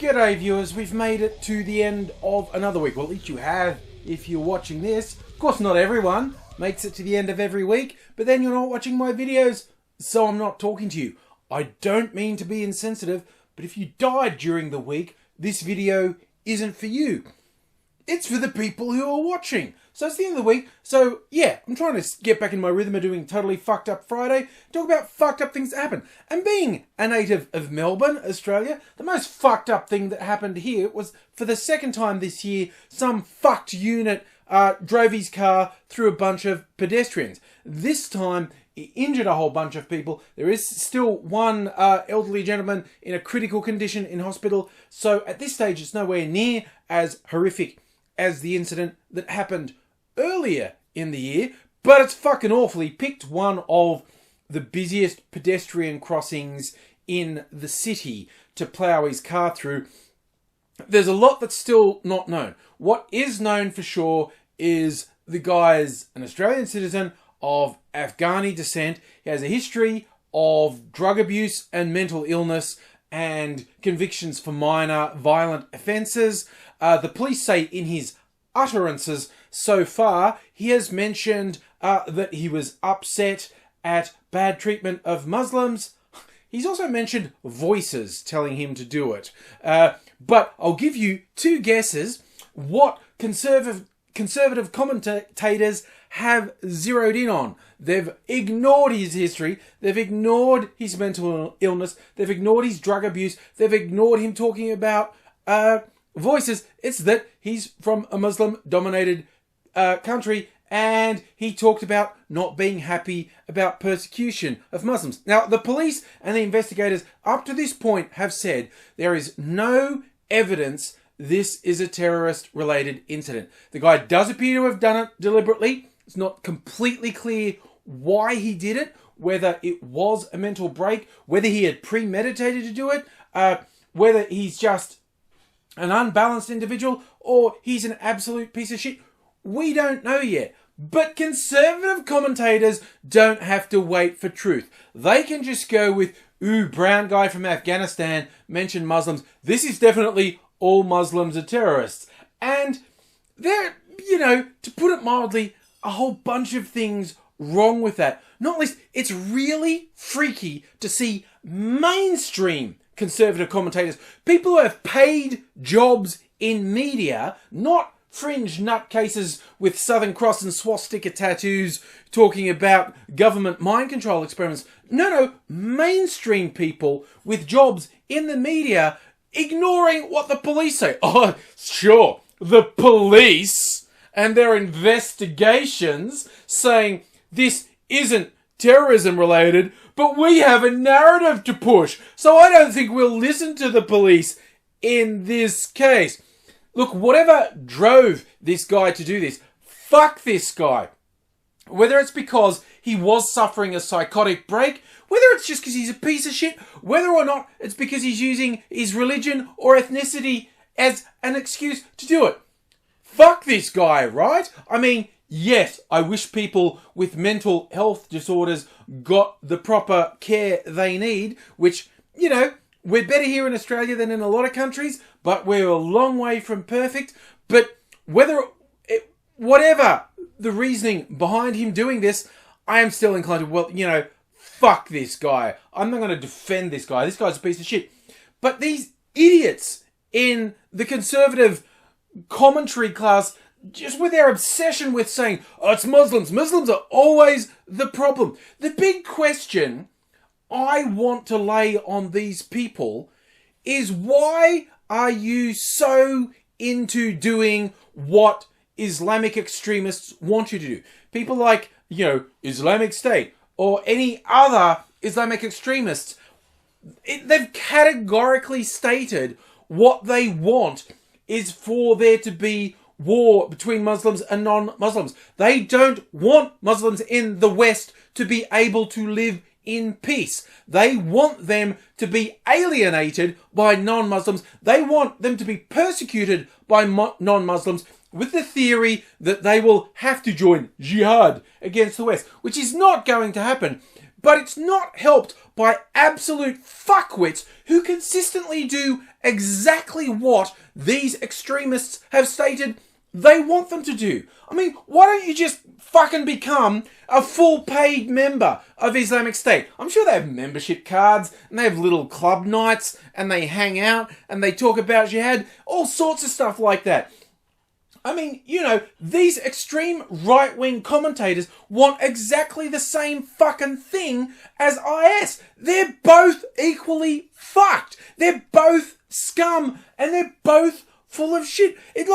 G'day viewers, we've made it to the end of another week. Well, at least you have if you're watching this. Of course, not everyone makes it to the end of every week, but then you're not watching my videos, so I'm not talking to you. I don't mean to be insensitive, but if you died during the week, this video isn't for you. It's for the people who are watching. So it's the end of the week. So yeah, I'm trying to get back in my rhythm of doing Totally Fucked Up Friday. Talk about fucked up things that happen. And being a native of Melbourne, Australia, the most fucked up thing that happened here was, for the second time this year, some fucked unit drove his car through a bunch of pedestrians. This time, he injured a whole bunch of people. There is still one elderly gentleman in a critical condition in hospital. So at this stage, it's nowhere near as horrific as the incident that happened earlier in the year, but it's fucking awful. He picked one of the busiest pedestrian crossings in the city to plough his car through. There's a lot that's still not known. What is known for sure is the guy's an Australian citizen of Afghani descent. He has a history of drug abuse and mental illness and convictions for minor violent offences. The police say in his utterances so far, he has mentioned that he was upset at bad treatment of Muslims. He's also mentioned voices telling him to do it. But I'll give you two guesses what conservative commentators have zeroed in on. They've ignored his history. They've ignored his mental illness. They've ignored his drug abuse. They've ignored him talking about voices. It's that he's from a Muslim-dominated country, and he talked about not being happy about persecution of Muslims. Now, the police and the investigators up to this point have said there is no evidence this is a terrorist-related incident. The guy does appear to have done it deliberately. It's not completely clear why he did it, whether it was a mental break, whether he had premeditated to do it, whether he's just an unbalanced individual, or he's an absolute piece of shit. We don't know yet. But conservative commentators don't have to wait for truth. They can just go with, ooh, brown guy from Afghanistan mentioned Muslims. This is definitely all Muslims are terrorists. And there, to put it mildly, a whole bunch of things wrong with that. Not least, it's really freaky to see mainstream conservative commentators, people who have paid jobs in media, not fringe nutcases with Southern Cross and swastika tattoos talking about government mind control experiments. No, mainstream people with jobs in the media ignoring what the police say. Oh, sure, the police and their investigations saying this isn't terrorism related, but we have a narrative to push. So I don't think we'll listen to the police in this case. Look, whatever drove this guy to do this, fuck this guy. Whether it's because he was suffering a psychotic break, whether it's just because he's a piece of shit, whether or not it's because he's using his religion or ethnicity as an excuse to do it. Fuck this guy, right? I mean, yes, I wish people with mental health disorders got the proper care they need, which, we're better here in Australia than in a lot of countries, but we're a long way from perfect. But whatever the reasoning behind him doing this, I am still inclined to, fuck this guy. I'm not going to defend this guy. This guy's a piece of shit. But these idiots in the conservative commentary class, just with their obsession with saying, oh, it's Muslims. Muslims are always the problem. The big question I want to lay on these people is, why are you so into doing what Islamic extremists want you to do? People like, Islamic State or any other Islamic extremists, they've categorically stated what they want is for there to be war between Muslims and non-Muslims. They don't want Muslims in the West to be able to live in peace. They want them to be alienated by non-Muslims. They want them to be persecuted by non-Muslims, with the theory that they will have to join jihad against the West, which is not going to happen. But it's not helped by absolute fuckwits who consistently do exactly what these extremists have stated they want them to do. I mean, why don't you just fucking become a full paid member of Islamic State? I'm sure they have membership cards and they have little club nights and they hang out and they talk about jihad, all sorts of stuff like that. I mean, you know, these extreme right-wing commentators want exactly the same fucking thing as IS. They're both equally fucked. They're both scum and they're both full of shit. It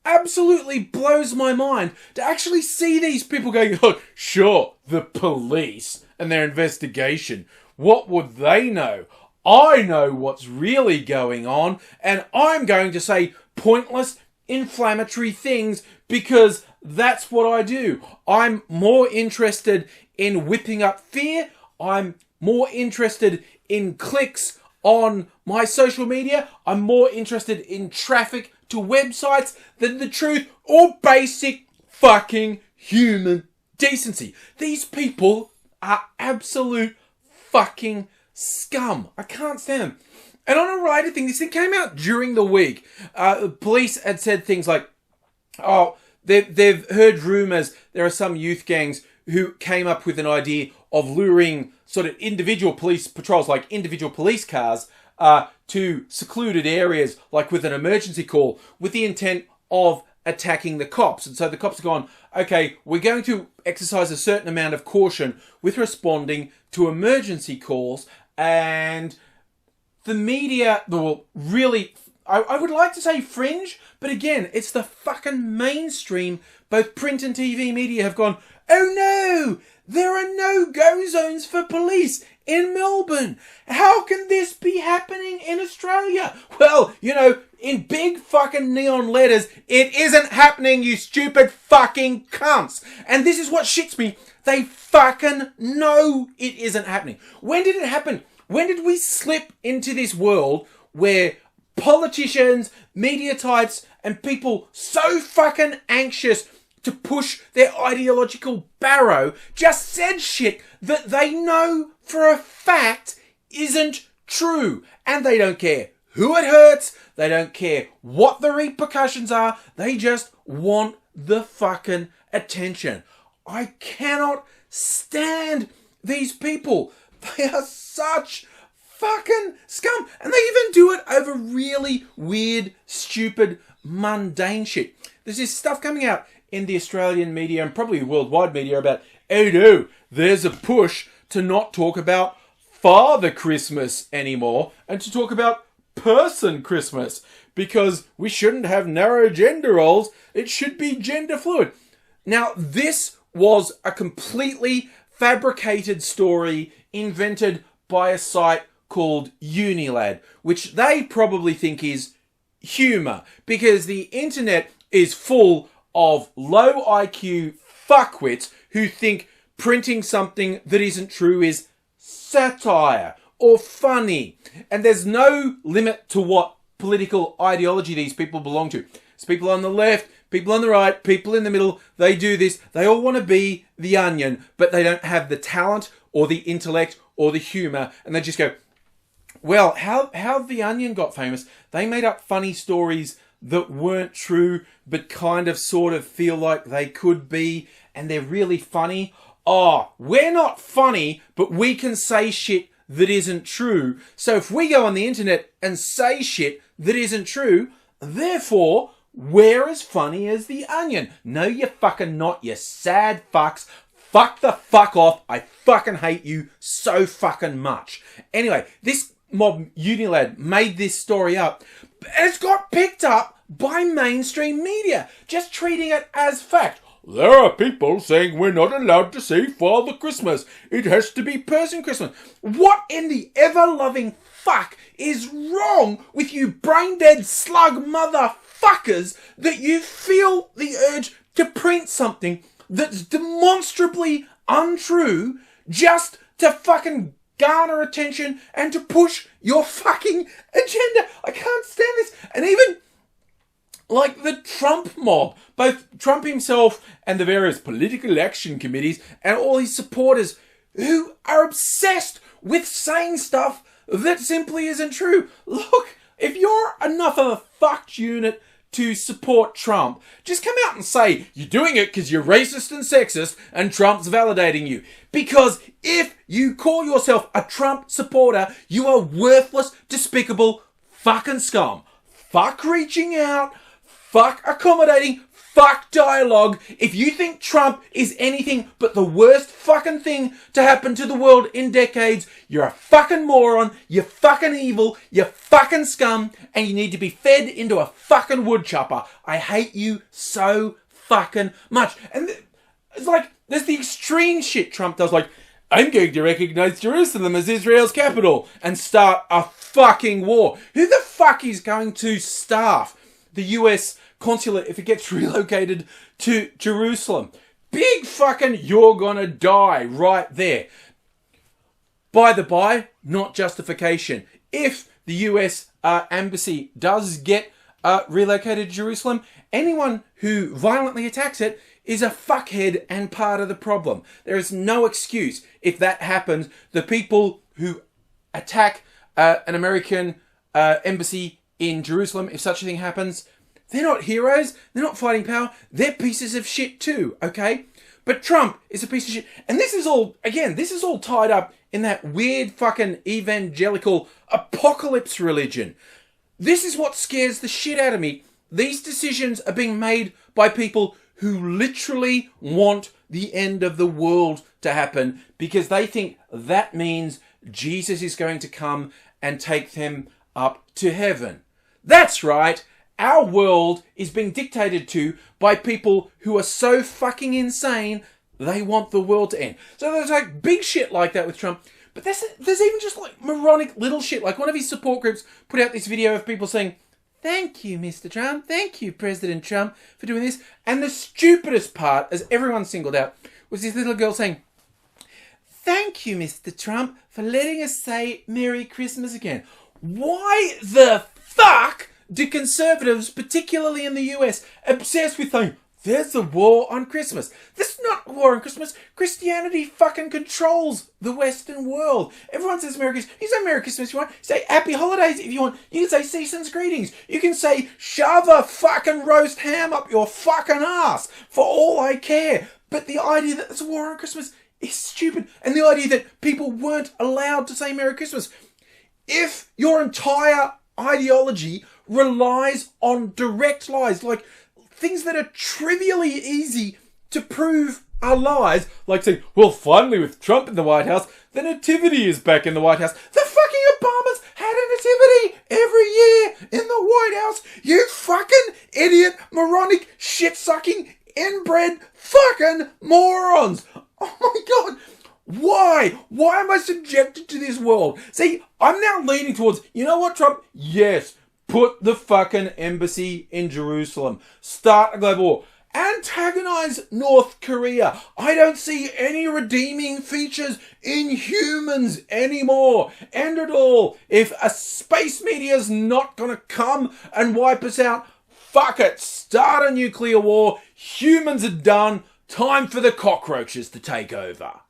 absolutely blows my mind to actually see these people going, oh, sure, the police and their investigation. What would they know? I know what's really going on, and I'm going to say pointless, inflammatory things because that's what I do. I'm more interested in whipping up fear. I'm more interested in clicks on my social media. I'm more interested in traffic to websites than the truth or basic fucking human decency. These people are absolute fucking scum. I can't stand them. And on a related thing, this thing came out during the week. Police had said things like, oh, they've heard rumours there are some youth gangs who came up with an idea of luring sort of individual police patrols, like individual police cars, to secluded areas, like with an emergency call, with the intent of attacking the cops. And so the cops have gone, okay, we're going to exercise a certain amount of caution with responding to emergency calls. And the media, well, really, I would like to say fringe, but again, it's the fucking mainstream. Both print and TV media have gone, oh no, there are no-go zones for police in Melbourne. How can this be happening in Australia? Well, you know, in big fucking neon letters, it isn't happening, you stupid fucking cunts. And this is what shits me. They fucking know it isn't happening. When did it happen? When did we slip into this world where politicians, media types, and people so fucking anxious to push their ideological barrow just said shit that they know for a fact isn't true? And they don't care who it hurts. They don't care what the repercussions are. They just want the fucking attention. I cannot stand these people. They are such fucking scum. And they even do it over really weird, stupid, mundane shit. There's this stuff coming out in the Australian media and probably worldwide media about, oh no, there's a push to not talk about Father Christmas anymore and to talk about Person Christmas because we shouldn't have narrow gender roles. It should be gender fluid. Now, this was a completely fabricated story invented by a site called Unilad, which they probably think is humour because the internet is full of low IQ fuckwits who think printing something that isn't true is satire or funny. And there's no limit to what political ideology these people belong to. It's people on the left, people on the right, people in the middle. They do this. They all want to be the Onion, but they don't have the talent or the intellect or the humour. And they just go, well, how the Onion got famous, they made up funny stories that weren't true, but kind of sort of feel like they could be, and they're really funny. Oh, we're not funny, but we can say shit that isn't true. So if we go on the internet and say shit that isn't true, therefore, we're as funny as the Onion. No, you're fucking not, you sad fucks. Fuck the fuck off. I fucking hate you so fucking much. Anyway, this mob Unilad made this story up. It's got picked up by mainstream media, just treating it as fact. There are people saying we're not allowed to say Father Christmas. It has to be Person Christmas. What in the ever-loving fuck is wrong with you brain-dead slug motherfuckers that you feel the urge to print something that's demonstrably untrue just to fucking garner attention and to push your fucking agenda? I can't stand this. And even like the Trump mob, both Trump himself and the various political action committees and all his supporters who are obsessed with saying stuff that simply isn't true. Look, if you're enough of a fucked unit to support Trump, just come out and say you're doing it because you're racist and sexist and Trump's validating you. Because if you call yourself a Trump supporter, you are worthless, despicable fucking scum. Fuck reaching out, fuck accommodating, fuck dialogue. If you think Trump is anything but the worst fucking thing to happen to the world in decades, you're a fucking moron, you're fucking evil, you're fucking scum, and you need to be fed into a fucking wood chopper. I hate you so fucking much. And it's like, there's the extreme shit Trump does, like, I'm going to recognize Jerusalem as Israel's capital and start a fucking war. Who the fuck is going to staff the US consulate if it gets relocated to Jerusalem? Big fucking you're gonna die right there. By the by, not justification. If the US embassy does get relocated to Jerusalem, anyone who violently attacks it is a fuckhead and part of the problem. There is no excuse if that happens. The people who attack an American embassy in Jerusalem, if such a thing happens, they're not heroes. They're not fighting power. They're pieces of shit too, okay? But Trump is a piece of shit. And this is all, again, this is all tied up in that weird fucking evangelical apocalypse religion. This is what scares the shit out of me. These decisions are being made by people who literally want the end of the world to happen because they think that means Jesus is going to come and take them up to heaven. That's right. Our world is being dictated to by people who are so fucking insane they want the world to end. So there's like big shit like that with Trump. But there's even just like moronic little shit. Like one of his support groups put out this video of people saying, "Thank you, Mr. Trump. Thank you, President Trump, for doing this." And the stupidest part, as everyone singled out, was this little girl saying, "Thank you, Mr. Trump, for letting us say Merry Christmas again." Why the fuck do conservatives, particularly in the US, obsess with saying, there's a war on Christmas? There's not a war on Christmas. Christianity fucking controls the Western world. Everyone says Merry Christmas. You can say Merry Christmas if you want. Say Happy Holidays if you want. You can say Season's Greetings. You can say shove a fucking roast ham up your fucking ass for all I care. But the idea that there's a war on Christmas is stupid. And the idea that people weren't allowed to say Merry Christmas. If your entire ideology relies on direct lies, like things that are trivially easy to prove are lies, like saying, well, finally with Trump in the White House, the nativity is back in the White House. The fucking Obamas had a nativity every year in the White House. You fucking idiot, moronic, shit-sucking, inbred fucking morons. Oh my God. Why? Why am I subjected to this world? See, I'm now leaning towards, you know what, Trump? Yes, put the fucking embassy in Jerusalem. Start a global war. Antagonize North Korea. I don't see any redeeming features in humans anymore. End it all. If a space media's not gonna come and wipe us out, fuck it. Start a nuclear war. Humans are done. Time for the cockroaches to take over.